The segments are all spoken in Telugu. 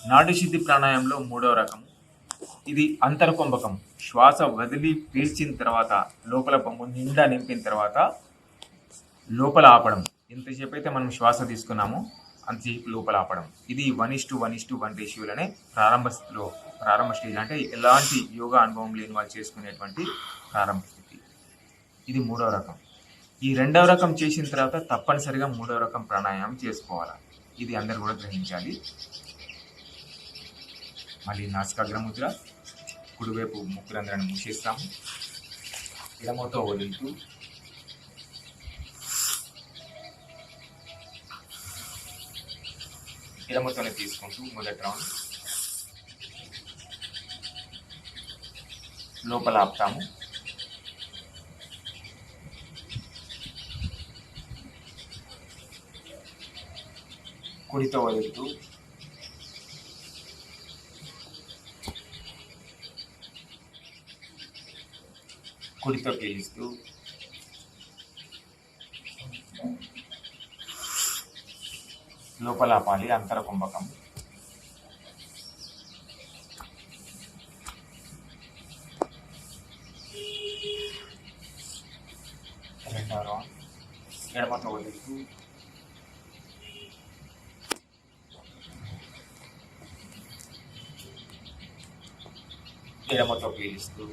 నాడి శుద్ధి ప్రాణాయామంలో 3వ రకం. ఇది అంతర్కుంభకం. శ్వాస వదిలి పీల్చిన తర్వాత లోపల పంపు నిండా నింపిన తర్వాత లోపల ఆపడం. ఎంతసేపు అయితే మనం శ్వాస తీసుకున్నామో అంతసేపు లోపల ఆపడం. ఇది 1:1:1 రేషియోలోనే ప్రారంభ స్టేజ్, అంటే ఎలాంటి యోగా అనుభవం లేని వాళ్ళు చేసుకునేటువంటి ప్రారంభ స్థితి. ఇది 3వ రకం. ఈ 2వ రకం చేసిన తర్వాత తప్పనిసరిగా 3వ రకం ప్రాణాయామం చేసుకోవాలి. ఇది అందరు కూడా గ్రహించాలి. మళ్ళీ నాసికాగ్ర ముద్ర. కుడివైపు ముక్కు రంధ్రాన్ని మూసేస్తాము. ఎడమతో వదులుతూ ఎడమతోనే తీసుకుంటూ మొదటి రౌండ్ లోపల ఆపుతాము. కుడితో వదులుతూ కుడితో పీలుస్తూ లోపల ఆపాలి. అంతరకుంభకం. రెండవ రౌండ్ ఎడమతో వదులుతూ ఎడమతో పీలుస్తూ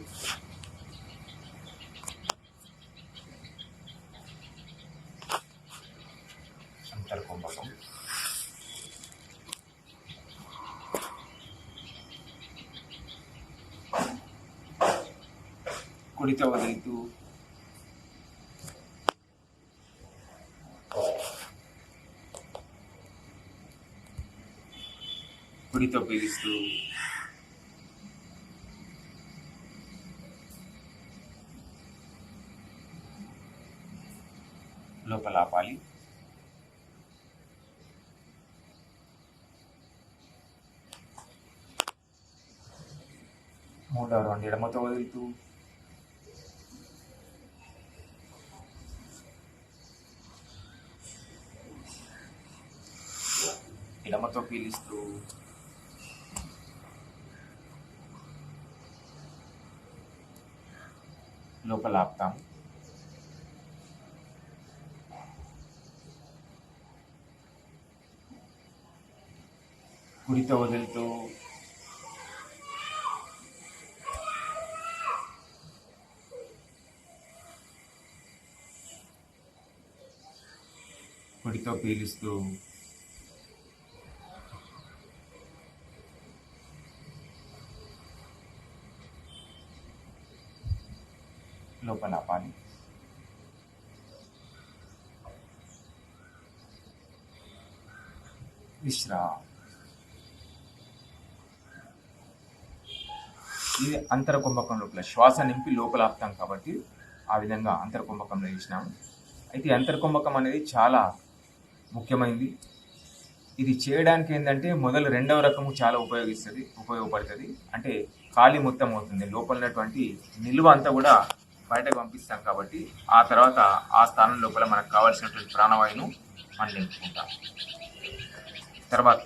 అంతర్కుంభకం. కుడితో వదులుతూ కుడితో పీలుస్తూ లోపల ఆపాలి. మూడవ రౌండ్ ఎడమతో వదులుతూ ఎడమతో పీలుస్తూ లోపల ఆపుతాము. కుడితో వదులుతూ కుడితో పీలుస్తూ లోపల ఆపాలి. విశ్రామ్. ఇది అంతర్కుంభకం లోపల శ్వాస నింపి లోపల ఆపుతాం కాబట్టి ఆ విధంగా అంతర్కుంభకంలో చేసినాము. అయితే అంతర్కుంభకం అనేది చాలా ముఖ్యమైనది. ఇది చేయడానికి ఏంటంటే మొదలు 2వ రకము చాలా ఉపయోగపడుతుంది. అంటే ఖాళీ మొత్తం అవుతుంది. లోపల ఉన్నటువంటి నిల్వ అంతా కూడా బయటకు పంపిస్తాం కాబట్టి ఆ తర్వాత ఆ స్థానం లోపల మనకు కావాల్సినటువంటి ప్రాణవాయువును మనం నింపుకుంటాం. తర్వాత